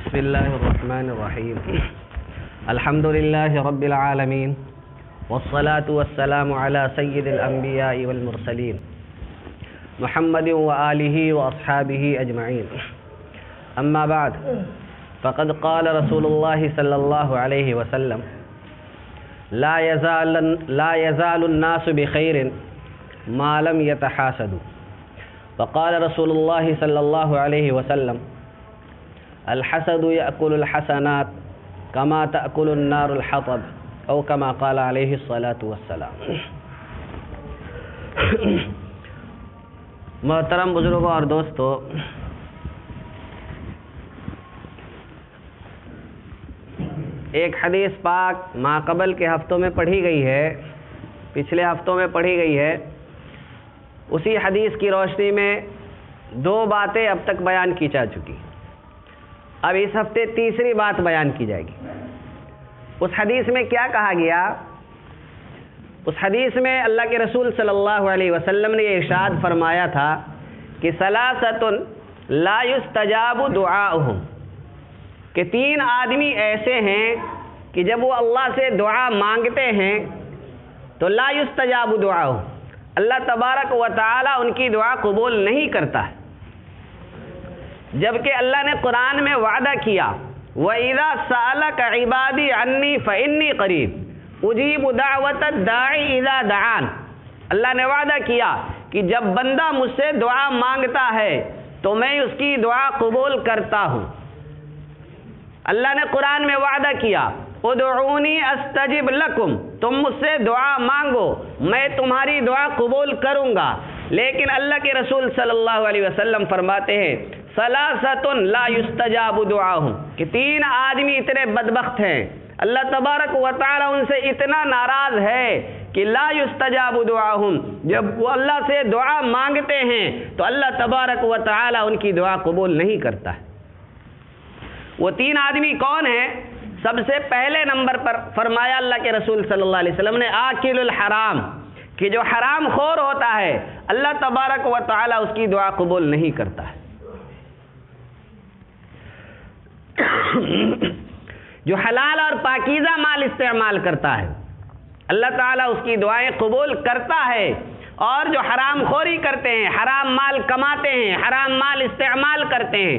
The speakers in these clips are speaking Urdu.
بسم الله الرحمن الرحيم الحمد لله رب العالمين والصلاة والسلام على سيد الأنبياء والمرسلين محمد وآله وأصحابه أجمعين أما بعد فقد قال رسول الله صلى الله عليه وسلم لا يزال الناس بخير ما لم يتحاسدوا وقال رسول الله صلى الله عليه وسلم الحسد يأكل الحسنات كما تأكل النار الحطب او كما قال عليه الصلاة والسلام۔ محترم بزرگوں اور دوستو، ایک حدیث پاک ماقبل کے ہفتوں میں پڑھی گئی ہے، پچھلے ہفتوں میں پڑھی گئی ہے۔ اسی حدیث کی روشنی میں دو باتیں اب تک بیان کی جا چکی، اب اس ہفتے تیسری بات بیان کی جائے گی۔ اس حدیث میں کیا کہا گیا؟ اس حدیث میں اللہ کے رسول صلی اللہ علیہ وسلم نے یہ ارشاد فرمایا تھا کہ ثلاثۃ لا یستجاب دعاؤہم، کہ تین آدمی ایسے ہیں کہ جب وہ اللہ سے دعا مانگتے ہیں تو لا یستجاب دعاؤہم، اللہ تبارک و تعالی ان کی دعا قبول نہیں کرتا ہے، جبکہ اللہ نے قرآن میں وعدہ کیا وَإِذَا سَأَلَكَ عِبَادِي عَنِّي فَإِنِّي قَرِيبٌ أُجِيبُ دَعْوَةَ الدَّاعِ إِذَا دَعَانِ۔ اللہ نے وعدہ کیا کہ جب بندہ مجھ سے دعا مانگتا ہے تو میں اس کی دعا قبول کرتا ہوں۔ اللہ نے قرآن میں وعدہ کیا ادعونی استجب لکم، تم مجھ سے دعا مانگو میں تمہاری دعا قبول کروں گا۔ لیکن اللہ کے رسول صلی اللہ علیہ وسلم فرماتے ہیں ثلاثۃ لا یستجاب دعاہم، کہ تین آدمی اتنے بدبخت ہیں، اللہ تبارک و تعالی ان سے اتنا ناراض ہے کہ لا یستجاب دعاہم، جب وہ اللہ سے دعا مانگتے ہیں تو اللہ تبارک و تعالی ان کی دعا قبول نہیں کرتا ہے۔ وہ تین آدمی کون ہیں؟ سب سے پہلے نمبر پر فرمایا اللہ کے رسول صلی اللہ علیہ وسلم نے آکل الحرام، کہ جو حرام خور ہوتا ہے اللہ تبارک و تعالی اس کی دعا قبول نہیں کرتا ہے۔ جو حلال اور پاکیزہ مال استعمال کرتا ہے اللہ تعالیٰ اس کی دعائیں قبول کرتا ہے، اور جو حرام خوری کرتے ہیں، حرام مال کماتے ہیں، حرام مال استعمال کرتے ہیں،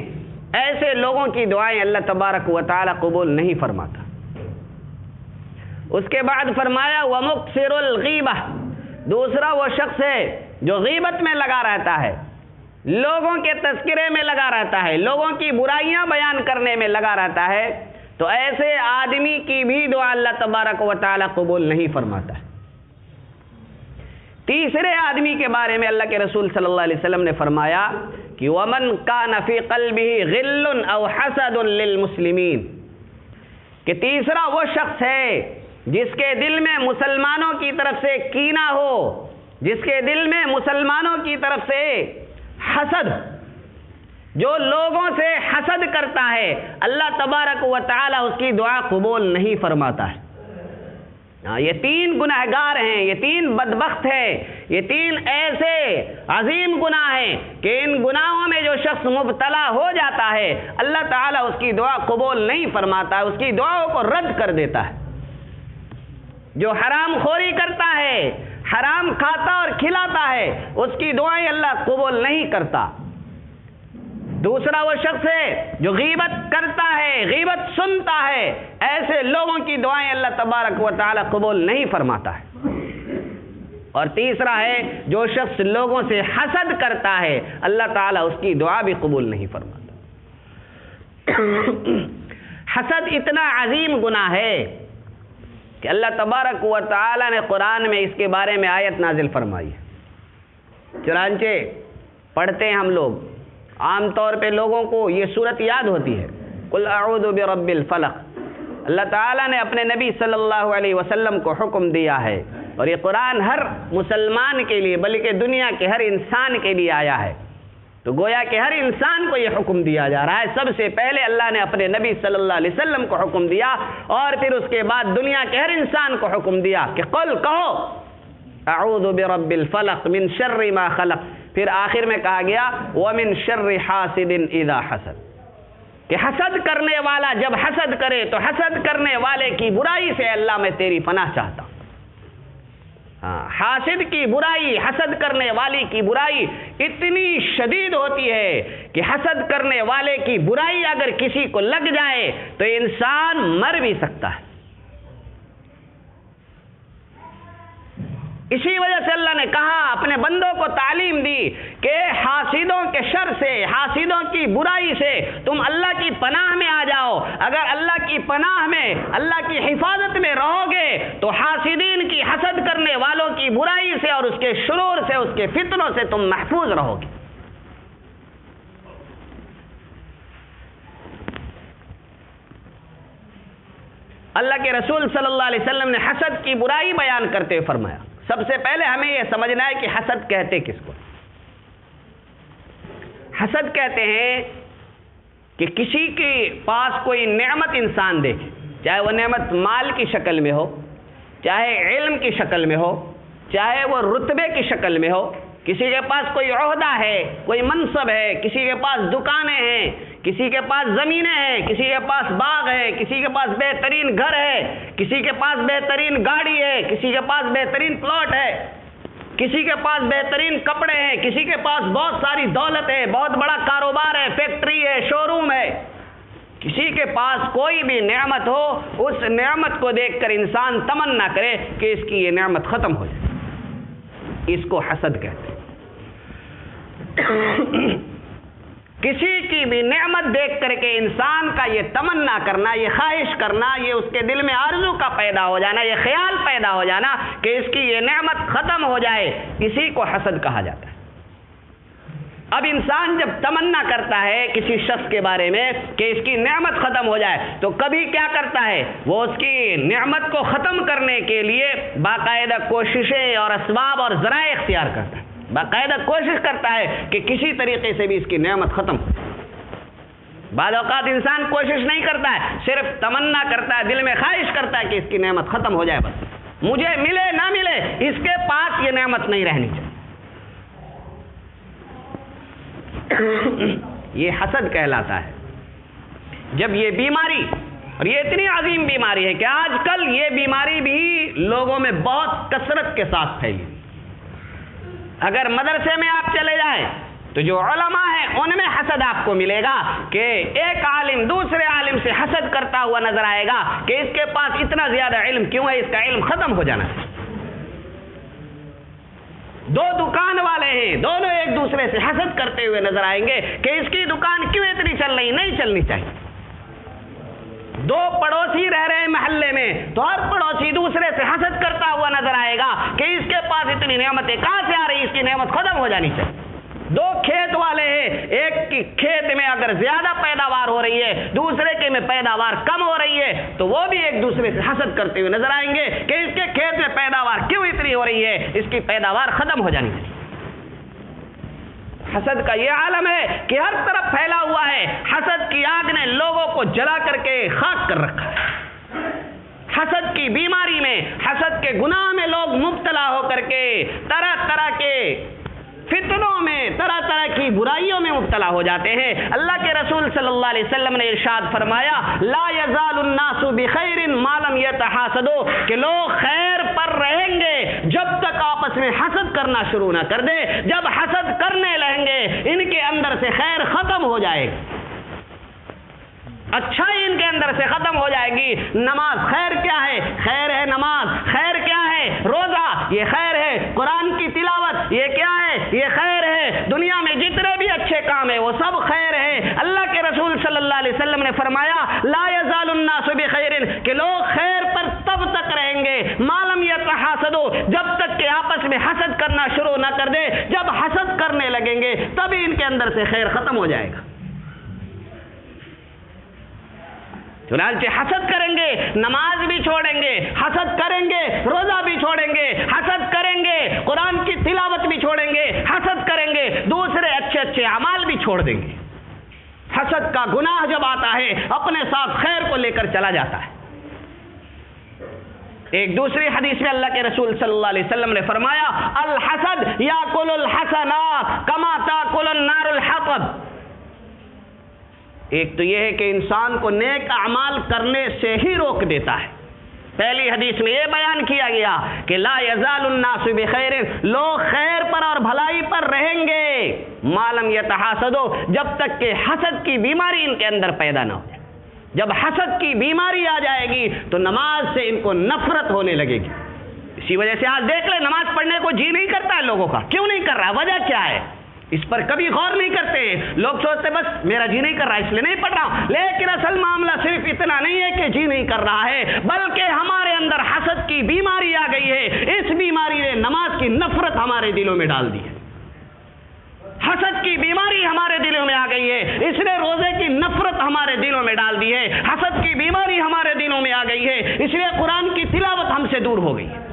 ایسے لوگوں کی دعائیں اللہ تبارک و تعالیٰ قبول نہیں فرماتا۔ اس کے بعد فرمایا وَمُكْثِرُ الْغِيبَةِ، دوسرا وہ شخص ہے جو غیبت میں لگا رہتا ہے، لوگوں کے تذکرے میں لگا رہتا ہے، لوگوں کی برائیاں بیان کرنے میں لگا رہتا ہے، تو ایسے آدمی کی بھی دعا اللہ تبارک و تعالیٰ قبول نہیں فرماتا ہے۔ تیسرے آدمی کے بارے میں اللہ کے رسول صلی اللہ علیہ وسلم نے فرمایا کہ وَمَنْ كَانَ فِي قَلْبِهِ غِلٌّ أَوْ حَسَدٌ لِلْمُسْلِمِينَ، کہ تیسرا وہ شخص ہے جس کے دل میں مسلمانوں کی طرف سے کینہ ہو، جس کے دل میں مسلمانوں کی طرف سے حسد، جو لوگوں سے حسد کرتا ہے اللہ تبارک و تعالی اس کی دعا قبول نہیں فرماتا ہے۔ یہ تین گناہگار ہیں، یہ تین بدبخت ہیں، یہ تین ایسے عظیم گناہ ہیں کہ ان گناہوں میں جو شخص مبتلا ہو جاتا ہے اللہ تعالیٰ اس کی دعا قبول نہیں فرماتا ہے، اس کی دعاؤں کو رد کر دیتا ہے۔ جو حرام خوری کرتا ہے، حرام کھاتا اور کھلاتا ہے، اس کی دعائیں اللہ قبول نہیں کرتا۔ دوسرا وہ شخص ہے جو غیبت کرتا ہے، غیبت سنتا ہے، ایسے لوگوں کی دعائیں اللہ تبارک و تعالی قبول نہیں فرماتا ہے۔ اور تیسرا ہے جو شخص لوگوں سے حسد کرتا ہے اللہ تعالیٰ اس کی دعا بھی قبول نہیں فرماتا۔ حسد اتنا عظیم گناہ ہے کہ اللہ تبارک و تعالی نے قرآن میں اس کے بارے میں آیت نازل فرمائی ہے۔ چنانچہ پڑھتے ہیں ہم لوگ، عام طور پہ لوگوں کو یہ صورت یاد ہوتی ہے قُلْ أَعُوذُ بِرَبِّ الْفَلَقِ، اللہ تعالیٰ نے اپنے نبی صلی اللہ علیہ وسلم کو حکم دیا ہے، اور یہ قرآن ہر مسلمان کے لیے بلکہ دنیا کے ہر انسان کے لیے آیا ہے، تو گویا کہ ہر انسان کو یہ حکم دیا جا رہا ہے۔ سب سے پہلے اللہ نے اپنے نبی صلی اللہ علیہ وسلم کو حکم دیا، اور پھر اس کے بعد دنیا کے ہر انسان کو حکم دیا کہ قل کہو اعوذ برب الفلق من شر ما خلق، پھر آخر میں کہا گیا وَمِن شَرِّ حَاسِدٍ إِذَا حَسَدٍ، کہ حسد کرنے والا جب حسد کرے تو حسد کرنے والے کی برائی سے اللہ میں تیری پناہ چاہتا ہوں۔ حاسد کی برائی، حسد کرنے والی کی برائی اتنی شدید ہوتی ہے کہ حسد کرنے والے کی برائی اگر کسی کو لگ جائے تو انسان مر بھی سکتا ہے۔ اسی وجہ سے اللہ نے کہا، اپنے بندوں کو تعلیم دی کہ حاسدوں کے شر سے، حاسدوں کی برائی سے تم اللہ کی پناہ میں آ جاؤ۔ اگر اللہ کی پناہ میں، اللہ کی حفاظت میں رہو گے تو حاسدین کی، حسد کرنے والوں کی برائی سے اور اس کے شرور سے، اس کے فتنوں سے تم محفوظ رہو گے۔ اللہ کے رسول صلی اللہ علیہ وسلم نے حسد کی برائی بیان کرتے ہوئے فرمایا، سب سے پہلے ہمیں یہ سمجھنا ہے کہ حسد کہتے کس کو؟ حسد کہتے ہیں کہ کسی کے پاس کوئی نعمت انسان دیکھے، چاہے وہ نعمت مال کی شکل میں ہو، چاہے علم کی شکل میں ہو، چاہے وہ رتبے کی شکل میں ہو، کسی کے پاس کوئی عہدہ ہے، کوئی منصب ہے، کسی کے پاس دکانیں ہیں، کسی کے پاس زمینیں ہیں، کسی کے پاس باغ ہے، کسی کے پاس بہترین گھر ہے، کسی کے پاس بہترین گاڑی ہے، کسی کے پاس بہترین پلاٹ ہے، کسی کے پاس بہترین کپڑے ہیں، کسی کے پاس بہت ساری دولت ہے، بہت بڑا کاروبار ہے، فیکٹری ہے، شو روم ہے۔ کسی کے پاس کوئی بھی نعمت ہو، اس نعمت کو دیکھ کر انسان تمنا کرے کہ اس کی یہ نعمت ختم ہو جائے، اس کو حسد کہتے ہیں۔ کسی کی بھی نعمت دیکھ کر کے انسان کا یہ تمنا کرنا، یہ خواہش کرنا، یہ اس کے دل میں آرزو کا پیدا ہو جانا، یہ خیال پیدا ہو جانا کہ اس کی یہ نعمت ختم ہو جائے، اسی کو حسد کہا جاتا ہے۔ اب انسان جب تمنا کرتا ہے کسی شخص کے بارے میں کہ اس کی نعمت ختم ہو جائے تو کبھی کیا کرتا ہے، وہ اس کی نعمت کو ختم کرنے کے لیے باقاعدہ کوششیں اور اسباب اور ذرائع اختیار کرتا ہے، باقاعدہ کوشش کرتا ہے کہ کسی طریقے سے بھی اس کی نعمت ختم ہو۔ بعض اوقات انسان کوشش نہیں کرتا ہے، صرف تمنا کرتا ہے، دل میں خواہش کرتا ہے کہ اس کی نعمت ختم ہو جائے، بس مجھے ملے نہ ملے اس کے پاس یہ نعمت نہیں رہنی چاہیے۔ یہ حسد کہلاتا ہے۔ جب یہ بیماری، اور یہ اتنی عظیم بیماری ہے کہ آج کل یہ بیماری بھی لوگوں میں بہت کثرت کے ساتھ پھیلی۔ اگر مدرسے میں آپ چلے جائیں تو جو علماء ہیں ان میں حسد آپ کو ملے گا کہ ایک عالم دوسرے عالم سے حسد کرتا ہوا نظر آئے گا کہ اس کے پاس اتنا زیادہ علم کیوں ہے، اس کا علم ختم ہو جانا ہے۔ دو دکان والے ہیں، دونوں ایک دوسرے سے حسد کرتے ہوئے نظر آئیں گے کہ اس کی دکان کیوں اتنی چل رہی، نہیں چلنی چاہیے۔ دو پڑوسی رہ رہے ہیں محلے میں تو ہر پڑوسی دوسرے سے حسد کرتا ہوا نظر آئے گا کہ اس کے پاس اتنی نعمتیں کہاں سے آ رہی، اس کی نعمت ختم ہو جانی چاہیے۔ دو کھیت والے ہیں، ایک کی کھیت میں اگر زیادہ پیداوار ہو رہی ہے، دوسرے کے میں پیداوار کم ہو رہی ہے تو وہ بھی ایک دوسرے سے حسد کرتے ہوئے نظر آئیں گے کہ اس کے کھیت میں پیداوار کیوں اتنی ہو رہی ہے، اس کی پیداوار ختم ہو جانی چاہیے۔ حسد کا یہ عالم ہے کہ ہر طرف پھیلا ہوا ہے، حسد کی آگ نے لوگوں کو جلا کر کے خاک کر رکھا ہے۔ حسد کی بیماری میں، حسد کے گناہ میں لوگ مبتلا ہو کر کے طرح طرح کے فتنوں میں، طرح طرح کی برائیوں میں مبتلا ہو جاتے ہیں۔ اللہ کے رسول صلی اللہ علیہ وسلم نے ارشاد فرمایا، لا یزال الناس بخیر ما لم یتحاسدوا، کہ لوگ خیر پر رہیں گے جب تک آپس میں حسد کرنا شروع نہ کر دے۔ جب حسد کرنے لگیں گے ان کے اندر سے خیر ختم ہو جائے گی، اچھائی ان کے اندر سے ختم ہو جائے گی۔ نماز خیر کیا ہے؟ خیر ہے نماز۔ خیر کیا ہے؟ روزہ، یہ خیر ہے۔ قرآن کی تلاوت، یہ کیا ہے؟ یہ خیر ہے۔ دنیا میں جتنے بھی اچھے کام ہیں وہ سب خیر ہے۔ اللہ کے رسول صلی اللہ علیہ وسلم نے فرمایا، لا یزال الناس بخیر، کہ لوگ خیر پر تب تک رہیں گے ما لم یتحاسدوا، جب تک کہ آپس میں حسد کرنا شروع نہ کر دے۔ جب حسد کرنے لگیں گے تبھی ان کے اندر سے خیر ختم ہو جائے گا۔ چنانچہ حسد کریں گے نماز بھی چھوڑیں گے، حسد کریں گے روزہ بھی چھوڑیں گے، حسد کریں گے قرآن کی تلاوت بھی چھوڑیں گے، حسد کریں گے دوسرے اچھے اچھے اعمال بھی چھوڑ دیں گے۔ حسد کا گناہ جب آتا ہے اپنے ساتھ خیر کو لے کر چلا جاتا ہے۔ ایک دوسری حدیث میں اللہ کے رسول صلی اللہ علیہ وسلم نے فرمایا، الحسد یاکل الحسنات کما تاکل النار الحطب، ایک تو یہ ہے کہ انسان کو نیک اعمال کرنے سے ہی روک دیتا ہے. پہلی حدیث میں یہ بیان کیا گیا کہ لا یزال الناس بخیر، لوگ خیر پر اور بھلائی پر رہیں گے ما لم یتحاسدوا، جب تک کہ حسد کی بیماری ان کے اندر پیدا نہ ہو جائے. جب حسد کی بیماری آ جائے گی تو نماز سے ان کو نفرت ہونے لگے گی. اسی وجہ سے آج دیکھ لیں نماز پڑھنے کو جی نہیں کرتا ہے لوگوں کا. کیوں نہیں کر رہا؟ وجہ کیا ہے؟ اس پر کبھی غور نہیں کرتے. لوگ سوچتے بس میرا جی نہیں کر رہا اس لیے نہیں پڑھ رہا ہوں، لیکن اصل معاملہ صرف اتنا نہیں ہے کہ جی نہیں کر رہا ہے، بلکہ ہمارے اندر حسد کی بیماری آ گئی ہے. اس بیماری نے نماز کی نفرت ہمارے دلوں میں ڈال دی ہے. حسد کی بیماری ہمارے دلوں میں آ گئی ہے، اس نے روزے کی نفرت ہمارے دلوں میں ڈال دی ہے. حسد کی بیماری ہمارے دلوں میں آ گئی ہے، اس لیے قرآن کی تلاوت ہم سے دور ہو گئی ہے.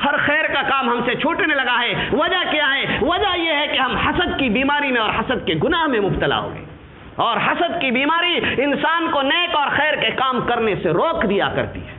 ہر خیر کا کام ہم سے چھوٹنے لگا ہے. وجہ کیا ہے؟ وجہ یہ ہے کہ ہم حسد کی بیماری میں اور حسد کے گناہ میں مبتلا ہو گئے. اور حسد کی بیماری انسان کو نیک اور خیر کے کام کرنے سے روک دیا کرتی ہے.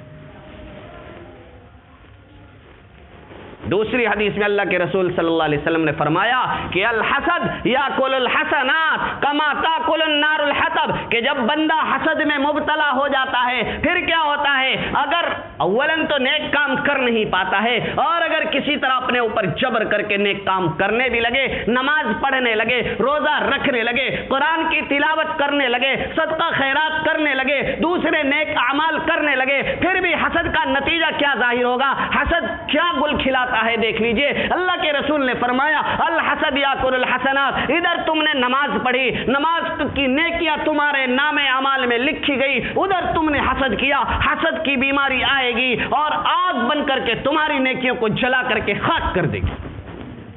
دوسری حدیث میں اللہ کے رسول صلی اللہ علیہ وسلم نے فرمایا کہ الحسد یاکل الحسنات کما تاکل النار الحطب، کہ جب بندہ حسد میں مبتلا ہو جاتا ہے پھر کیا ہوتا ہے؟ اگر اولاً تو نیک کام کر نہیں پاتا ہے، اور اگر کسی طرح اپنے اوپر جبر کر کے نیک کام کرنے بھی لگے، نماز پڑھنے لگے، روزہ رکھنے لگے، قرآن کی تلاوت کرنے لگے، صدقہ خیرات کرنے لگے، دوسرے نیک اعمال کرنے لگے، پھر بھی حسد کا نتیجہ کیا ظاہر ہوگا؟ حسد کیا گل کھلاتا ہے دیکھ لیجئے. اللہ کے رسول نے فرمایا الحسد یاکل الحسنات، ادھر تم نے نماز پڑھی، نماز کی نیکیاں تمہارے نام اعمال میں لکھی گئی، ادھر تم نے حسد کیا، حسد کی بیماری آئے گی اور آگ بن کر کے تمہاری نیکیوں کو جلا کر کے خاک کر دے گی.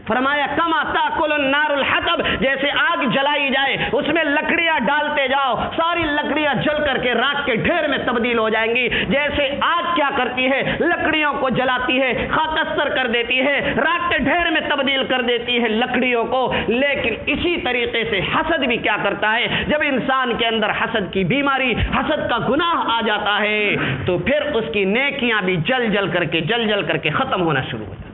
فرمایا کما تاکل النار الحطب، جیسے آگ جلائی جائے اس میں لکڑیاں ڈالتے جاؤ، ساری لکڑیاں جل کر کے راکھ کے ڈھیر میں تبدیل ہو جائیں گی. جیسے آگ کیا کرتی ہے؟ لکڑیوں کو جلاتی ہے، خاکستر کر دیتی ہے، راکھ کے ڈھیر میں تبدیل کر دیتی ہے لکڑیوں کو. لیکن اسی طریقے سے حسد بھی کیا کرتا ہے؟ جب انسان کے اندر حسد کی بیماری، حسد کا گناہ آ جاتا ہے تو پھر اس کی نیکیاں بھی جل جل کر کے ختم ہونا شروع ہو جاتی.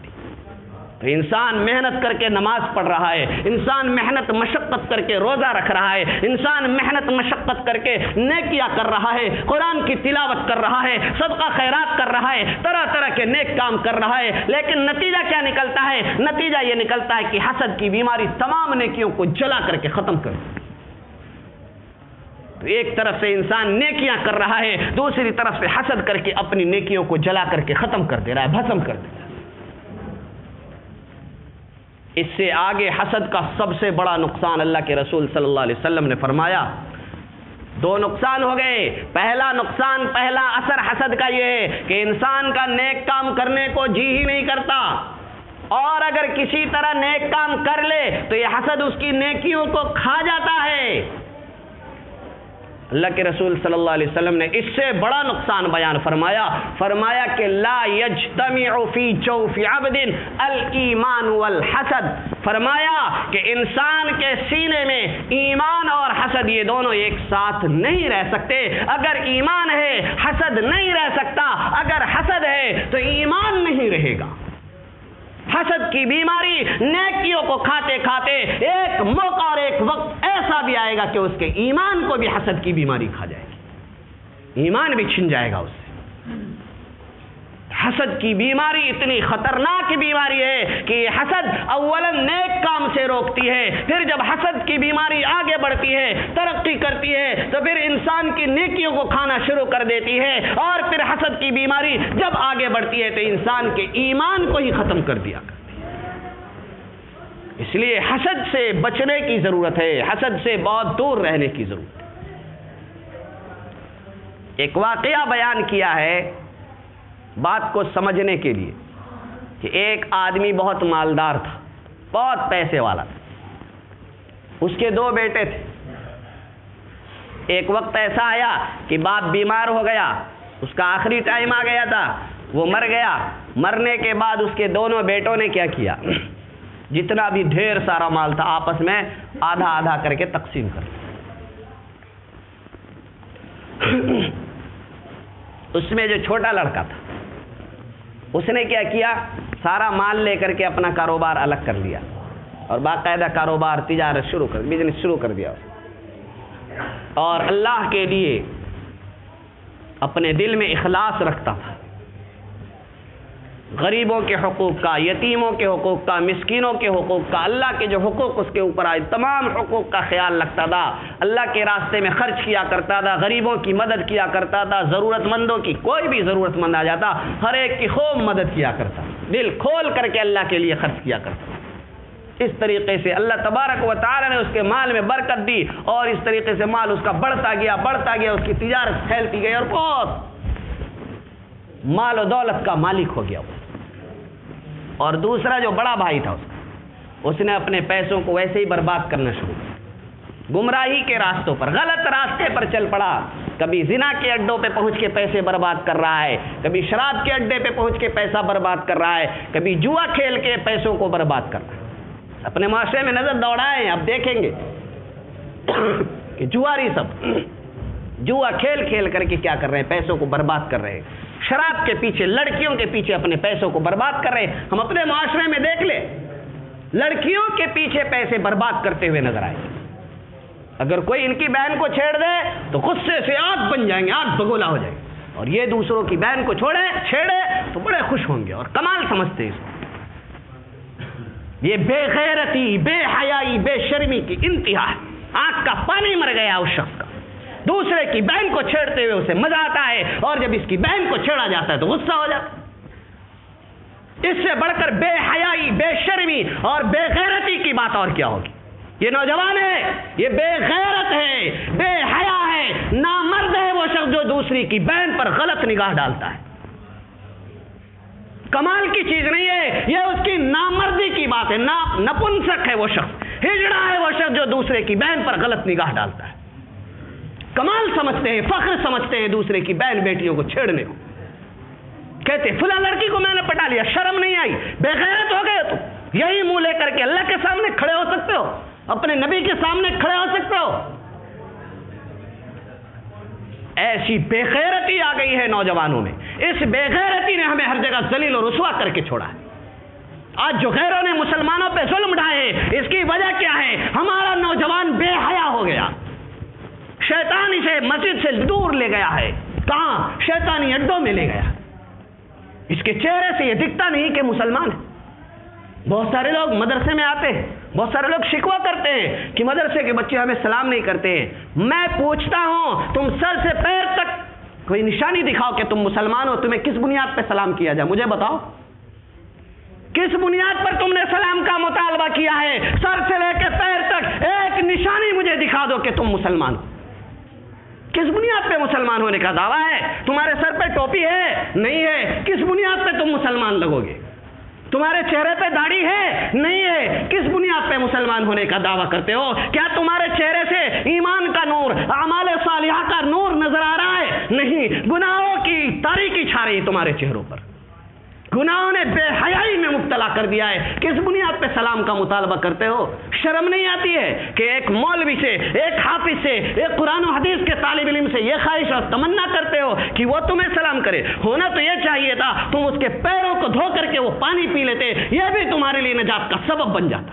تو انسان محنت کر کے نماز پڑھ رہا ہے، انسان محنت مشقت کر کے روزہ رکھ رہا ہے، انسان محنت مشقت کر کے نیکیاں کر رہا ہے، قرآن کی تلاوت کر رہا ہے، صدقہ خیرات کر رہا ہے، طرح طرح کے نیک کام کر رہا ہے، لیکن نتیجہ کیا نکلتا ہے؟ نتیجہ یہ نکلتا ہے کہ حسد کی بیماری تمام نیکیوں کو جلا کر کے ختم کر دی. تو ایک طرف سے انسان نیکیاں کر رہا ہے، دوسری طرف سے حسد کر کے اپنی نیکیوں کو جلا کر کے ختم کر دے رہا ہے، بھسم کر دے رہا ہے. اس سے آگے حسد کا سب سے بڑا نقصان اللہ کے رسول صلی اللہ علیہ وسلم نے فرمایا، دو نقصان ہو گئے. پہلا نقصان، پہلا اثر حسد کا یہ ہے کہ انسان کا نیک کام کرنے کو جی ہی نہیں کرتا، اور اگر کسی طرح نیک کام کر لے تو یہ حسد اس کی نیکیوں کو کھا جاتا ہے. اللہ کے رسول صلی اللہ علیہ وسلم نے اس سے بڑا نقصان بیان فرمایا کہ لا یجتمع فی جوف عبد الایمان والحسد. فرمایا کہ انسان کے سینے میں ایمان اور حسد یہ دونوں ایک ساتھ نہیں رہ سکتے. اگر ایمان ہے حسد نہیں رہ سکتا، اگر حسد ہے تو ایمان نہیں رہے گا. حسد کی بیماری نیکیوں کو کھاتے کھاتے ایک موقع اور ایک وقت ایسا بھی آئے گا کہ اس کے ایمان کو بھی حسد کی بیماری کھا جائے گی، ایمان بھی چھن جائے گا اس سے. حسد کی بیماری اتنی خطرناک بیماری ہے کہ یہ حسد اولا نیک کام سے روکتی ہے، پھر جب حسد کی بیماری آگے بڑھتی ہے، ترقی کرتی ہے، تو پھر انسان کی نیکیوں کو کھانا شروع کر دیتی ہے، اور پھر حسد کی بیماری جب آگے بڑھتی ہے تو انسان کے ایمان کو ہی ختم کر دیا کرتی ہے. اس لیے حسد سے بچنے کی ضرورت ہے، حسد سے بہت دور رہنے کی ضرورت ہے. ایک واقعہ بیان کیا ہے بات کو سمجھنے کے لیے کہ ایک آدمی بہت مالدار تھا، بہت پیسے والا تھا، اس کے دو بیٹے تھے. ایک وقت ایسا آیا کہ باپ بیمار ہو گیا، اس کا آخری ٹائم آ گیا تھا، وہ مر گیا. مرنے کے بعد اس کے دونوں بیٹوں نے کیا کیا؟ جتنا بھی ڈھیر سارا مال تھا آپس میں آدھا آدھا کر کے تقسیم کر دیا. اس میں جو چھوٹا لڑکا تھا اس نے کیا کیا؟ سارا مال لے کر کے اپنا کاروبار الگ کر لیا اور باقاعدہ کاروبار، تجارت شروع کر، بزنس شروع کر دیا. اور اللہ کے لیے اپنے دل میں اخلاص رکھتا تھا، غریبوں کے حقوق کا، یتیموں کے حقوق کا، مسکینوں کے حقوق کا، اللہ کے جو حقوق اس کے اوپر آئے تمام حقوق کا خیال رکھتا تھا، اللہ کے راستے میں خرچ کیا کرتا تھا، غریبوں کی مدد کیا کرتا تھا، ضرورت مندوں کی، کوئی بھی ضرورت مند آ جاتا ہر ایک کی خوب مدد کیا کرتا، دل کھول کر کے اللہ کے لیے خرچ کیا کرتا۔ اس طریقے سے اللہ تبارک و تعالی نے اس کے مال میں برکت دی اور اس طریقے سے مال اس کا بڑھتا گیا، اس کی تجارت پھیلتی گئی اور بہت مال و دولت کا مالک ہو گیا وہ۔ اور دوسرا جو بڑا بھائی تھا اس نے اپنے پیسوں کو ویسے ہی برباد کرنا شروع کیا، گمراہی کے راستوں پر، غلط راستے پر چل پڑا، کبھی زنا کے اڈوں پہ پہنچ کے پیسے برباد کر رہا ہے، کبھی شراب کے اڈے پہ پہنچ کے پیسہ برباد کر رہا ہے، کبھی جوا کھیل کے پیسوں کو برباد کر رہا ہے۔ اپنے معاشرے میں نظر دوڑائیں، آپ دیکھیں گے کہ جواری سب جوا کھیل کھیل کر کے کیا کر رہے ہیں، پیسوں کو برباد کر رہے ہیں، شراب کے پیچھے، لڑکیوں کے پیچھے اپنے پیسوں کو برباد کر رہے ہیں۔ ہم اپنے معاشرے میں دیکھ لیں، لڑکیوں کے پیچھے پیسے برباد کرتے ہوئے نظر آئے۔ اگر کوئی ان کی بہن کو چھیڑ دے تو غصے سے آگ بن جائیں گے، آگ بگولا ہو جائے گی، اور یہ دوسروں کی بہن کو چھیڑے تو بڑے خوش ہوں گے اور کمال سمجھتے ہیں اس کو۔ یہ بے غیرتی، بے حیائی، بے شرمی کی انتہا ہے، آنکھ کا پانی مر گیا اس شخص کا۔ دوسرے کی بہن کو چھیڑتے ہوئے اسے مزہ آتا ہے اور جب اس کی بہن کو چھیڑا جاتا ہے تو غصہ ہو جاتا ہے۔ اس سے بڑھ کر بے حیائی، بے شرمی اور بے غیرتی کی بات اور کیا ہوگی؟ یہ نوجوان ہے، یہ بے غیرت ہے، بے حیا ہے، نامرد ہے وہ شخص جو دوسری کی بہن پر غلط نگاہ ڈالتا ہے۔ کمال کی چیز نہیں ہے، یہ اس کی نامردی کی بات ہے، نپنسک ہے وہ شخص، ہجڑا ہے وہ شخص جو دوسرے کی بہن پر غلط نگاہ ڈالتا ہے۔ کمال سمجھتے ہیں، فخر سمجھتے ہیں دوسرے کی بہن بیٹیوں کو چھیڑنے کو، کہتے فلاں لڑکی کو میں نے پٹا لیا، شرم نہیں آئی، بے غیرت ہو گئے تو یہی منہ لے کر کے اللہ کے سامنے کھڑے ہو سکتے ہو، اپنے نبی کے سامنے کھڑے ہو سکتے ہو؟ ایسی بے غیرتی آ گئی ہے نوجوانوں میں، اس بے غیرتی نے ہمیں ہر جگہ ذلیل و رسوا کر کے چھوڑا ہے۔ آج جو غیروں نے مسلمانوں پہ ظلم ڈھائے، اس کی وجہ کیا ہے؟ ہمارا نوجوان بے حیا ہو گیا، شیطان اسے مسجد سے دور لے گیا ہے، کہاں؟ شیطانی اڈوں میں لے گیا۔ اس کے چہرے سے یہ دکھتا نہیں کہ مسلمان ہے۔ بہت سارے لوگ مدرسے میں آتے ہیں، بہت سارے لوگ شکوہ کرتے ہیں کہ مدرسے کے بچے ہمیں سلام نہیں کرتے ہیں۔ میں پوچھتا ہوں، تم سر سے پیر تک کوئی نشانی دکھاؤ کہ تم مسلمان ہو، تمہیں کس بنیاد پہ سلام کیا جائے؟ مجھے بتاؤ، کس بنیاد پر تم نے سلام کا مطالبہ کیا ہے؟ سر سے لے کے پیر تک ایک نشانی مجھے دکھا دو کہ تم مسلمان ہو۔ کس بنیاد پہ مسلمان ہونے کا دعویٰ ہے؟ تمہارے سر پہ ٹوپی ہے؟ نہیں ہے، کس بنیاد پہ تم مسلمان لگو گے؟ تمہارے چہرے پہ داڑھی ہے؟ نہیں ہے، کس بنیاد پہ مسلمان ہونے کا دعویٰ کرتے ہو؟ کیا تمہارے چہرے سے ایمان کا نور، اعمال صالحہ کا نور نظر آ رہا ہے؟ نہیں، گناہوں کی تاریکی چھا رہی تمہارے چہروں پر، گناہوں نے بے حیائی میں مبتلا کر دیا ہے۔ کس بنیاد پہ سلام کا مطالبہ کرتے ہو؟ شرم نہیں آتی ہے کہ ایک مولوی سے، ایک حافظ سے، ایک قرآن و حدیث کے طالب علم سے یہ خواہش اور تمنا کرتے ہو کہ وہ تمہیں سلام کرے؟ ہونا تو یہ چاہیے تھا تم اس کے پیروں کو دھو کر کے وہ پانی پی لیتے، یہ بھی تمہارے لیے نجات کا سبب بن جاتا۔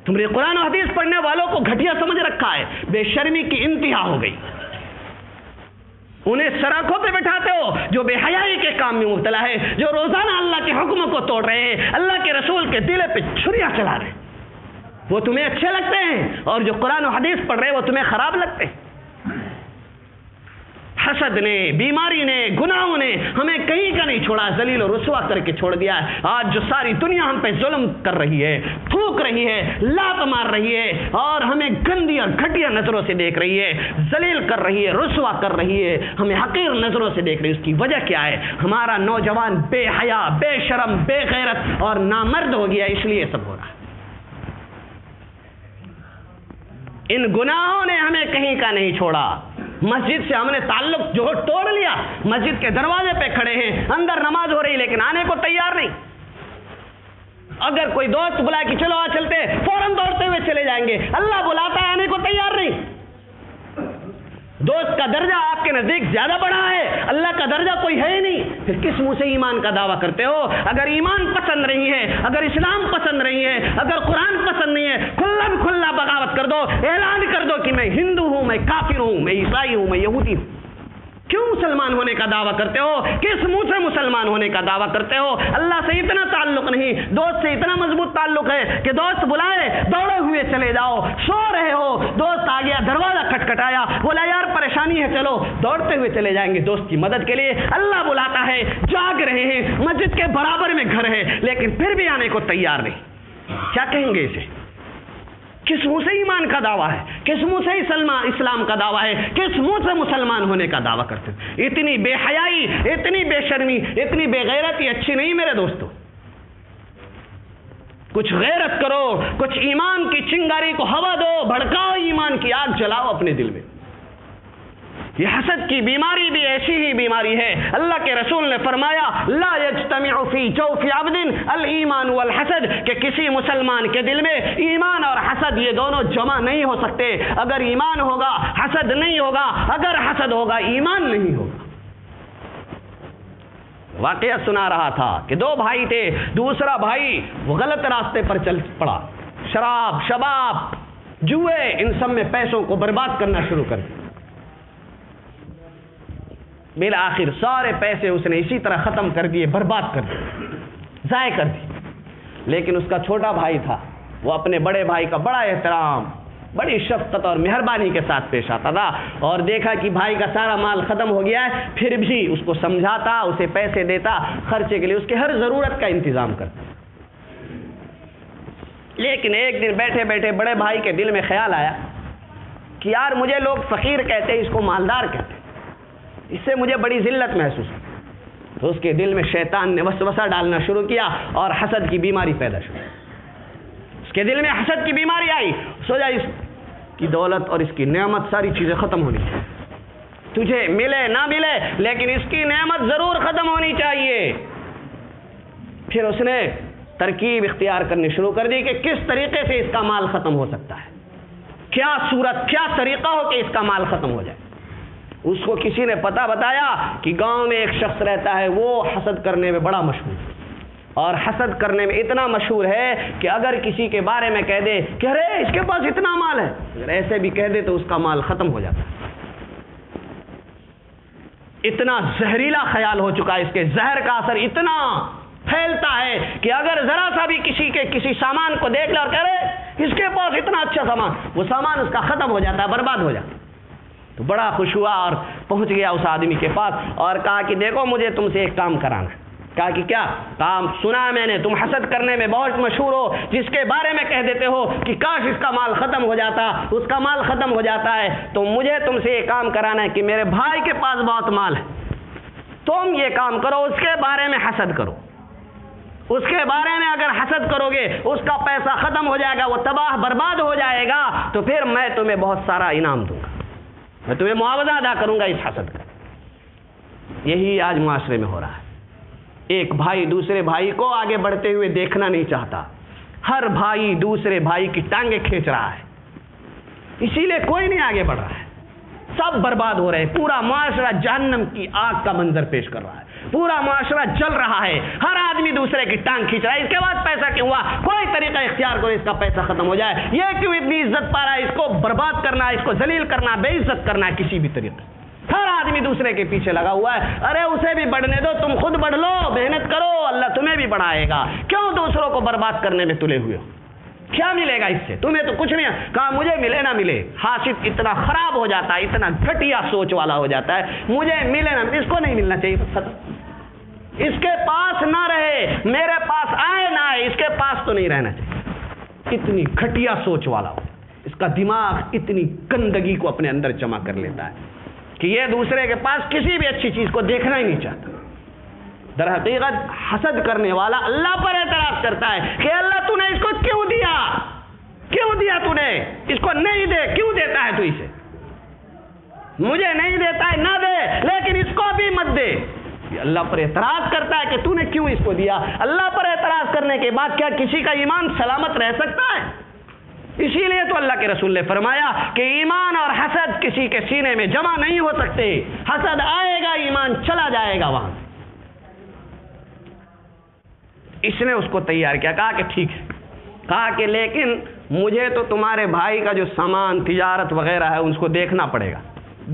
تم نے قرآن و حدیث پڑھنے والوں کو گھٹیا سمجھ رکھا ہے، بے شرمی کی انتہا ہو گئی۔ انہیں سراخوں پہ بٹھاتے ہو جو بے حیائی کے کام میں مبتلا ہے، جو روزانہ اللہ کے حکموں کو توڑ رہے ہیں، اللہ کے رسول کے دل پہ چھریاں چلا رہے ہیں، وہ تمہیں اچھے لگتے ہیں، اور جو قرآن و حدیث پڑھ رہے ہیں وہ تمہیں خراب لگتے ہیں۔ حسد نے، بیماری نے، گناہوں نے ہمیں کہیں کا نہیں چھوڑا، ذلیل و رسوا کر کے چھوڑ دیا ہے۔ آج جو ساری دنیا ہم پہ ظلم کر رہی ہے، تھوک رہی ہے، لات مار رہی ہے، اور ہمیں گندی اور گھٹیا نظروں سے دیکھ رہی ہے، ذلیل کر رہی ہے، رسوا کر رہی ہے، ہمیں حقیر نظروں سے دیکھ رہی ہے، اس کی وجہ کیا ہے؟ ہمارا نوجوان بے حیا، بے شرم، بے غیرت اور نامرد ہو گیا، اس لیے سب ہو رہا ہے۔ ان گناہوں نے ہمیں کہیں کا نہیں چھوڑا، مسجد سے ہم نے تعلق جو توڑ لیا، مسجد کے دروازے پہ کھڑے ہیں، اندر نماز ہو رہی لیکن آنے کو تیار نہیں۔ اگر کوئی دوست بلائے کہ چلو چلتے، فوراً دوڑتے ہوئے چلے جائیں گے، اللہ بلاتا ہے آنے کو تیار نہیں۔ دوست کا درجہ آپ کے نزدیک زیادہ بڑا ہے، اللہ کا درجہ کوئی ہے ہی نہیں، پھر کس منہ سے ایمان کا دعویٰ کرتے ہو؟ اگر ایمان پسند نہیں ہے، اگر اسلام پسند نہیں ہے، اگر قرآن پسند نہیں ہے، کھلا بغاوت کر دو، اعلان کر دو کہ میں ہندو ہوں، میں کافر ہوں، میں عیسائی ہوں، میں یہودی ہوں۔ کیوں مسلمان ہونے کا دعویٰ کرتے ہو؟ کس منہ سے مسلمان ہونے کا دعویٰ کرتے ہو؟ اللہ سے اتنا تعلق نہیں، دوست سے اتنا مضبوط تعلق ہے کہ دوست بلائے دوڑے ہوئے چلے جاؤ، سو رہے ہو، دوست آ گیا، دروازہ کھٹکھٹایا، بولا یار پریشانی ہے، چلو، دوڑتے ہوئے چلے جائیں گے دوست کی مدد کے لیے۔ اللہ بلاتا ہے، جاگ رہے ہیں، مسجد کے برابر میں گھر ہے، لیکن پھر بھی آنے کو تیار نہیں، کیا کہیں گے اسے؟ کس منہ سے ایمان کا دعویٰ ہے؟ کس منہ سے اسلام کا دعویٰ ہے؟ کس منہ سے مسلمان ہونے کا دعویٰ کرتے ہیں؟ اتنی بے حیائی، اتنی بے شرمی، اتنی بے غیرتی اچھی نہیں میرے دوستو۔ کچھ غیرت کرو، کچھ ایمان کی چنگاری کو ہوا دو، بھڑکاؤ، ایمان کی آگ جلاؤ اپنے دل میں۔ یہ حسد کی بیماری بھی ایسی ہی بیماری ہے۔ اللہ کے رسول نے فرمایا لا یجتمع فی جوف عبد الایمان والحسد، کہ کسی مسلمان کے دل میں ایمان اور حسد یہ دونوں جمع نہیں ہو سکتے۔ اگر ایمان ہوگا حسد نہیں ہوگا، اگر حسد ہوگا ایمان نہیں ہوگا۔ واقعہ سنا رہا تھا کہ دو بھائی تھے، دوسرا بھائی وہ غلط راستے پر چل پڑا، شراب، شباب، جوئے، ان سب میں پیسوں کو برباد کرنا شروع کر دیا۔ بالآخر سارے پیسے اس نے اسی طرح ختم کر دیے، برباد کر دیے، ضائع کر دیے۔ لیکن اس کا چھوٹا بھائی تھا، وہ اپنے بڑے بھائی کا بڑا احترام، بڑی شفقت اور مہربانی کے ساتھ پیش آتا تھا، اور دیکھا کہ بھائی کا سارا مال ختم ہو گیا ہے، پھر بھی اس کو سمجھاتا، اسے پیسے دیتا خرچے کے لیے، اس کے ہر ضرورت کا انتظام کرتا۔ لیکن ایک دن بیٹھے بیٹھے بڑے بھائی کے دل میں خیال آیا کہ یار مجھے لوگ فقیر کہتے ہیں، اس کو مالدار کہتے ہیں، اس سے مجھے بڑی ذلت محسوس ہوئی۔ تو اس کے دل میں شیطان نے وسوسہ ڈالنا شروع کیا اور حسد کی بیماری پیدا شروع۔ اس کے دل میں حسد کی بیماری آئی، سوچا اس کی دولت اور اس کی نعمت ساری چیزیں ختم ہونی چاہیے، تجھے ملے نہ ملے لیکن اس کی نعمت ضرور ختم ہونی چاہیے۔ پھر اس نے ترکیب اختیار کرنی شروع کر دی کہ کس طریقے سے اس کا مال ختم ہو سکتا ہے، کیا صورت، کیا طریقہ ہو کہ اس کا مال ختم ہو جائے۔ اس کو کسی نے پتہ بتایا کہ گاؤں میں ایک شخص رہتا ہے، وہ حسد کرنے میں بڑا مشہور ہے، اور حسد کرنے میں اتنا مشہور ہے کہ اگر کسی کے بارے میں کہہ دے کہ ارے اس کے پاس اتنا مال ہے، اگر ایسے بھی کہہ دے تو اس کا مال ختم ہو جاتا ہے۔ اتنا زہریلا خیال ہو چکا ہے، اس کے زہر کا اثر اتنا پھیلتا ہے کہ اگر ذرا سا بھی کسی سامان کو دیکھ لے اور کہہ رہے اس کے پاس اتنا اچھا سامان، وہ سامان اس کا ختم ہو جاتا ہے، برباد ہو جاتا ہے۔ تو بڑا خوش ہوا اور پہنچ گیا اس آدمی کے پاس اور کہا کہ دیکھو مجھے تم سے ایک کام کرانا ہے۔ کہا کہ کیا؟ کام سنا میں نے تم حسد کرنے میں بہت مشہور ہو، جس کے بارے میں کہہ دیتے ہو کہ کاش اس کا مال ختم ہو جاتا، اس کا مال ختم ہو جاتا ہے، تو مجھے تم سے یہ کام کرانا ہے کہ میرے بھائی کے پاس بہت مال ہے، تم یہ کام کرو، اس کے بارے میں حسد کرو، اس کے بارے میں اگر حسد کرو گے اس کا پیسہ ختم ہو جائے گا، وہ تباہ برباد ہو جائے گا، تو پھر میں تمہیں بہت سارا انعام دوں گا، میں تمہیں معاوضہ ادا کروں گا اس حسد کا۔ یہی آج معاشرے میں ہو رہا ہے، ایک بھائی دوسرے بھائی کو آگے بڑھتے ہوئے دیکھنا نہیں چاہتا، ہر بھائی دوسرے بھائی کی ٹانگیں کھینچ رہا ہے، اسی لیے کوئی نہیں آگے بڑھ رہا ہے، سب برباد ہو رہے ہیں، پورا معاشرہ جہنم کی آگ کا منظر پیش کر رہا ہے، پورا معاشرہ جل رہا ہے، ہر آدمی دوسرے کی ٹانگ کھینچ رہا ہے، اس کے بعد پیسہ کیوں ہوا، کوئی طریقہ اختیار کرو اس کا پیسہ ختم ہو جائے، یہ کیوں اتنی عزت پا رہا ہے، اس کو برباد کرنا، اس کو ذلیل کرنا، بے عزت کرنا ہے کسی بھی طریقے، ہر آدمی دوسرے کے پیچھے لگا ہوا ہے۔ ارے اسے بھی بڑھنے دو، تم خود بڑھ لو، محنت کرو، اللہ تمہیں بھی بڑھائے گا، کیوں دوسروں کو برباد کرنے میں تلے ہوئے ہو، کیا ملے گا اس سے، تمہیں تو کچھ نہیں، کہا مجھے ملے نہ ملے، حاسد اتنا خراب ہو جاتا ہے، اتنا گھٹیا سوچ والا ہو جاتا ہے، مجھے ملے نہ ملے، اس کو نہیں ملنا چاہیے، ختم، اس کے پاس نہ رہے، میرے پاس آئے نہ آئے، اس کے پاس تو نہیں رہنا چاہیے، اتنی گھٹیا سوچ والا ہو، اس کا دماغ اتنی گندگی کو اپنے اندر جمع کر لیتا ہے کہ یہ دوسرے کے پاس کسی بھی اچھی چیز کو دیکھنا ہی نہیں چاہتا۔ در حقیقت حسد کرنے والا اللہ پر اعتراض کرتا ہے کہ اللہ تو نے اس کو کیوں دیا، کیوں دیا تو نے اس کو، نہیں دے، کیوں دیتا ہے تو اسے، مجھے نہیں دیتا ہے نہ دے، لیکن اس کو بھی مت دے۔ یہ اللہ پر اعتراض کرتا ہے کہ تو نے کیوں اس کو دیا۔ اللہ پر اعتراض کرنے کے بعد کیا کسی کا ایمان سلامت رہ سکتا ہے؟ اسی لیے تو اللہ کے رسول نے فرمایا کہ ایمان اور حسد کسی کے سینے میں جمع نہیں ہو سکتے. حسد آئے گا، ایمان چلا جائے گا وہاں. اس نے اس کو تیار کیا، کہا کہ ٹھیک ہے، کہا کہ لیکن مجھے تو تمہارے بھائی کا جو سامان تجارت وغیرہ ہے اس کو دیکھنا پڑے گا.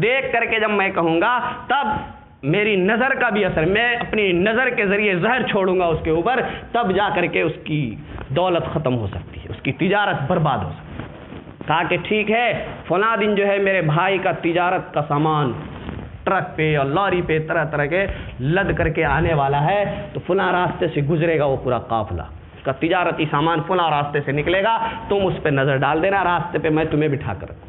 دیکھ کر کے جب میں کہوں گا تب میری نظر کا بھی اثر، میں اپنی نظر کے ذریعے زہر چھوڑوں گا اس کے اوپر، تب جا کر کے اس کی دولت ختم ہو سکتی ہے، اس کی تجارت برباد ہو سکتی ہے. کہا کہ ٹھیک ہے، فلاں دن جو ہے میرے بھائی کا تجارت کا سامان ٹرک پہ اور لاری پہ طرح طرح کے لد کر کے آنے والا ہے، تو فلاں راستے سے گزرے گا وہ پورا قافلہ، اس کا تجارتی سامان فلاں راستے سے نکلے گا، تم اس پہ نظر ڈال دینا، راستے پہ میں تمہیں بٹھا کر رکھوں.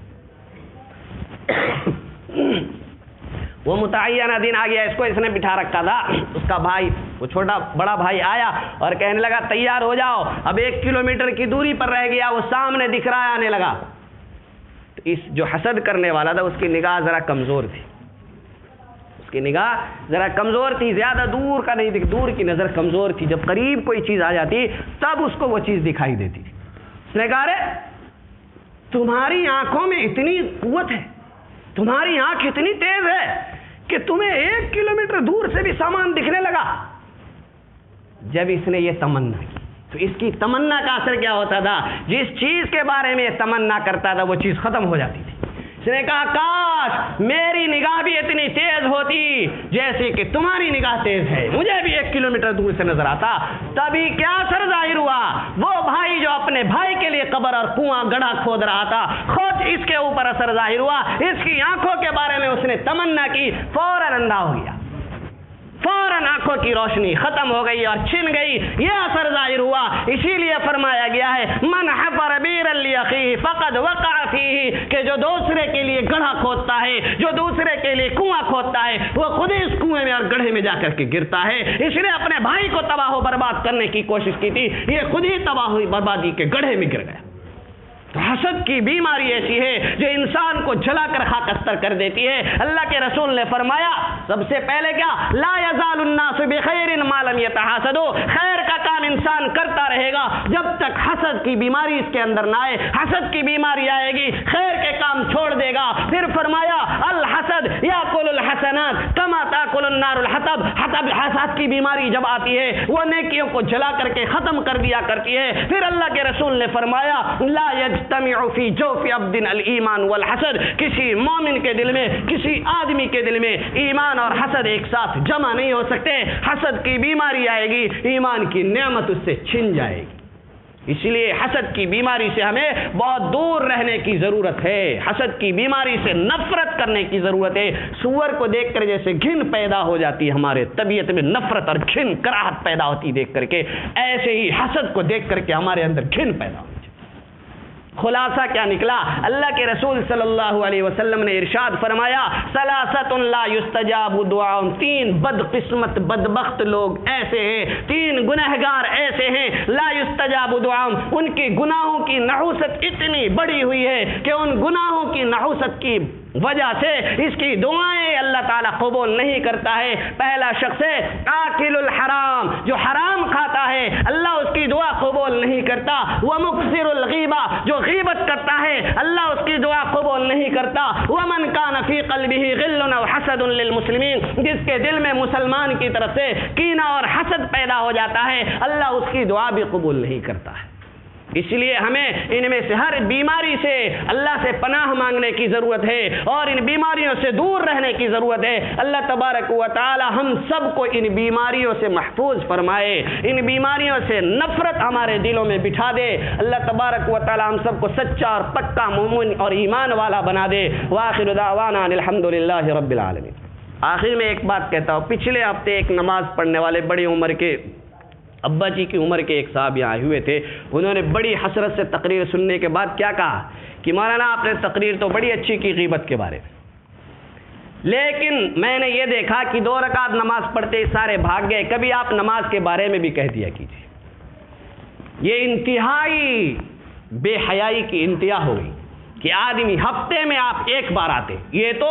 وہ متعینہ دن آ گیا، اس نے بٹھا رکھا تھا. اس کا بھائی، وہ چھوٹا بڑا بھائی آیا اور کہنے لگا تیار ہو جاؤ، اب 1 کلومیٹر کی دوری پر رہ گیا، وہ سامنے دکھ رہا ہے، آنے لگا. تو اس جو حسد کرنے والا تھا اس کی نگاہ ذرا کمزور تھی، اس کی نگاہ ذرا کمزور تھی، زیادہ دور کا نہیں، دور کی نظر کمزور تھی. جب قریب کوئی چیز آ جاتی تب اس کو وہ چیز دکھائی دیتی تھی. اس نے کہا رے تمہاری آنکھوں میں اتنی قوت ہے، تمہاری آنکھ اتنی تیز ہے کہ تمہیں 1 کلومیٹر دور سے بھی سامان دکھنے لگا. جب اس نے یہ تمنا کی تو اس کی تمنا کا اثر کیا ہوتا تھا، جس چیز کے بارے میں یہ تمنا کرتا تھا وہ چیز ختم ہو جاتی تھی. اس نے کہا کاش میری نگاہ بھی اتنی تیز ہوتی جیسے کہ تمہاری نگاہ تیز ہے، مجھے بھی 1 کلومیٹر دور سے نظر آتا. تبھی کیا اثر ظاہر ہوا، وہ بھائی جو اپنے بھائی کے لیے قبر اور کنواں گڑھا کھود رہا تھا، خود اس کے اوپر اثر ظاہر ہوا. اس کی آنکھوں کے بارے میں اس نے تمنا کی، فوراً اندھا ہو گیا، فوراً آنکھوں کی روشنی ختم ہو گئی اور چھن گئی. یہ اثر ظاہر ہوا. اسی لیے فرمایا گیا ہے من حفر بیرا لاخیہ فقد وقع فیہ، کہ جو دوسرے کے لیے گڑھا کھودتا ہے، جو دوسرے کے لیے کنواں کھودتا ہے، وہ خود ہی اس کنویں میں اور گڑھے میں جا کر کے گرتا ہے. اس نے اپنے بھائی کو تباہ و برباد کرنے کی کوشش کی تھی، یہ خود ہی تباہ و بربادی کے گڑھے میں گر گیا. تو حسد کی بیماری ایسی ہے جو انسان کو جلا کر خاکستر کر دیتی ہے. اللہ کے رسول نے فرمایا سب سے پہلے کیا، لا یزال الناس بخیر ما لم یتحاسدوا، خیر کا کام انسان کرتا رہے گا جب تک حسد کی بیماری اس کے اندر نہ آئے. حسد کی بیماری آئے گی خیر کے کام چھوڑ دے گا. پھر فرمایا الحسد یاکل الحسنات کما تاکل النار الحطب، حسد کی بیماری جب آتی ہے وہ نیکیوں کو جلا کر کے ختم کر دیا کرتی ہے. پھر اللہ کے رسول نے فرمایا لا یجتمع فی جوف عبد الایمان والحسد، کسی مومن کے دل میں، کسی آدمی کے دل میں ایمان اور حسد ایک ساتھ جمع نہیں ہو سکتے. حسد کی بیماری آئے گی، ایمان کی نعمت اس سے چھن جائے گی. اس لیے حسد کی بیماری سے ہمیں بہت دور رہنے کی ضرورت ہے. حسد کی بیماری سے نفرت کرنے کی ضرورت ہے. سور کو دیکھ کر جیسے گھن پیدا ہو جاتی ہے، ہمارے طبیعت میں نفرت اور گھن کراہت پیدا ہوتی دیکھ کر کے، ایسے ہی حسد کو دیکھ کر کے ہمارے اندر گھن پیدا ہوتی. خلاصہ کیا نکلا، اللہ کے رسول صلی اللہ علیہ وسلم نے ارشاد فرمایا ثلاثۃ لا یستجاب دعاؤں، 3 بدقسمت بدبخت لوگ ایسے ہیں، 3 گنہگار ایسے ہیں لا یستجاب دعاؤں، ان کے گناہوں کی نحوست اتنی بڑی ہوئی ہے کہ ان گناہوں کی نحوست کی وجہ سے اس کی دعائیں اللہ تعالیٰ قبول نہیں کرتا ہے. پہلا شخص ہے آکل الحرام، جو حرام کھاتا ہے اللہ اس کی دعا قبول نہیں کرتا. ومکثر الغیبہ، جو غیبت کرتا ہے اللہ اس کی دعا قبول نہیں کرتا. ومن کان فی قلبہ غل او حسد للمسلمین، جس کے دل میں مسلمان کی طرف سے کینہ اور حسد پیدا ہو جاتا ہے اللہ اس کی دعا بھی قبول نہیں کرتا ہے. اس لیے ہمیں ان میں سے ہر بیماری سے اللہ سے پناہ مانگنے کی ضرورت ہے اور ان بیماریوں سے دور رہنے کی ضرورت ہے. اللہ تبارک و تعالی ہم سب کو ان بیماریوں سے محفوظ فرمائے، ان بیماریوں سے نفرت ہمارے دلوں میں بٹھا دے. اللہ تبارک و تعالی ہم سب کو سچا اور پکا مومن اور ایمان والا بنا دے. وآخر دعوانا الحمدللہ رب العالمین. آخر میں ایک بات کہتا ہوں، پچھلے ہفتے ایک نماز پڑھنے والے بڑی عمر کے ابا جی کی عمر کے ایک صاحب یہاں آئے ہوئے تھے. انہوں نے بڑی حسرت سے تقریر سننے کے بعد کیا کہا کہ مولانا آپ نے تقریر تو بڑی اچھی کی غیبت کے بارے میں، لیکن میں نے یہ دیکھا کہ 2 رکعت نماز پڑھتے سارے بھاگ گئے، کبھی آپ نماز کے بارے میں بھی کہہ دیا کیجیے. یہ انتہائی بے حیائی کی انتہا ہو گئی کہ آدمی ہفتے میں آپ 1 بار آتے، یہ تو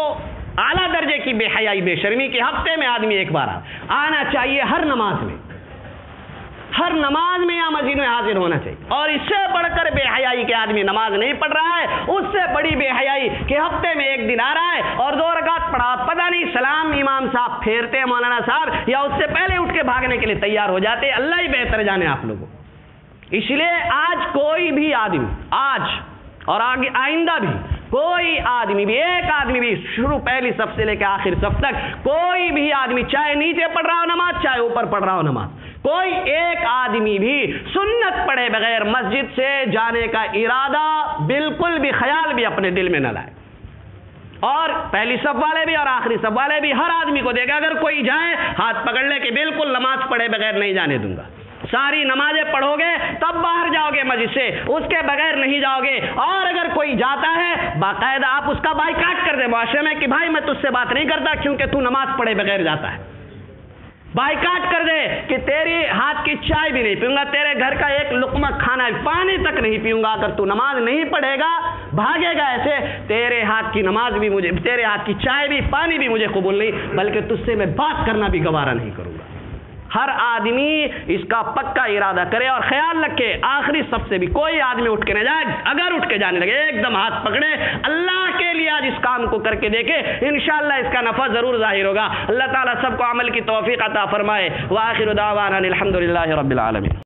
اعلیٰ درجے کی بے حیائی بے شرمی کہ ہفتے میں آدمی 1 بار آنا چاہیے ہر نماز میں. ہر نماز میں یا مسجد میں حاضر ہونا چاہیے. اور اس سے بڑھ کر بے حیائی کے آدمی نماز نہیں پڑھ رہا ہے، اس سے بڑی بے حیائی کہ ہفتے میں ایک دن آ رہا ہے اور 2 رکعت پڑھا، پتہ نہیں سلام امام صاحب پھیرتے ہیں مولانا صاحب یا اس سے پہلے اٹھ کے بھاگنے کے لیے تیار ہو جاتے. اللہ ہی بہتر جانے آپ لوگوں. اس لیے آج کوئی بھی آدمی، آج اور آگے آئندہ بھی کوئی آدمی بھی، ایک آدمی بھی، شروع پہلی صف سے لے کے آخر صف تک کوئی بھی آدمی، چاہے نیچے پڑھ رہا ہو نماز چاہے اوپر پڑھ رہا ہو نماز، کوئی ایک آدمی بھی سنت پڑھے بغیر مسجد سے جانے کا ارادہ بالکل بھی خیال بھی اپنے دل میں نہ لائے. اور پہلی صف والے بھی اور آخری صف والے بھی ہر آدمی کو دیکھا، اگر کوئی جائے ہاتھ پکڑ لے کہ بالکل نماز پڑھے بغیر نہیں جانے دوں گا. ساری نمازیں پڑھو گے تب باہر جاؤ گے مسجد سے، اس کے بغیر نہیں جاؤ گے. اور اگر کوئی جاتا ہے باقاعدہ آپ اس کا بائیکاٹ کر دیں معاشرے میں کہ بھائی میں تجھ سے بات نہیں کرتا کیونکہ تو نماز پڑھے بغیر جاتا ہے. بائیکاٹ کر دے کہ تیری ہاتھ کی چائے بھی نہیں پیوں گا، تیرے گھر کا ایک لقمہ کھانا پانی تک نہیں پیوں گا اگر تو نماز نہیں پڑھے گا، بھاگے گا ایسے. تیرے ہاتھ کی نماز بھی مجھے، تیرے ہاتھ کی چائے بھی پانی بھی مجھے قبول نہیں، بلکہ تجھ سے میں بات کرنا بھی گوارا نہیں کروں گا. ہر آدمی اس کا پکا ارادہ کرے اور خیال رکھے آخری صف سے بھی کوئی آدمی اٹھ کے نہ جائے. اگر اٹھ کے جانے لگے ایک دم ہاتھ پکڑے، اللہ کے لیے آج اس کام کو کر کے دیکھے، انشاءاللہ اس کا نفع ضرور ظاہر ہوگا. اللہ تعالیٰ سب کو عمل کی توفیق عطا فرمائے. وآخر دعوانا الحمدللہ رب العالمین.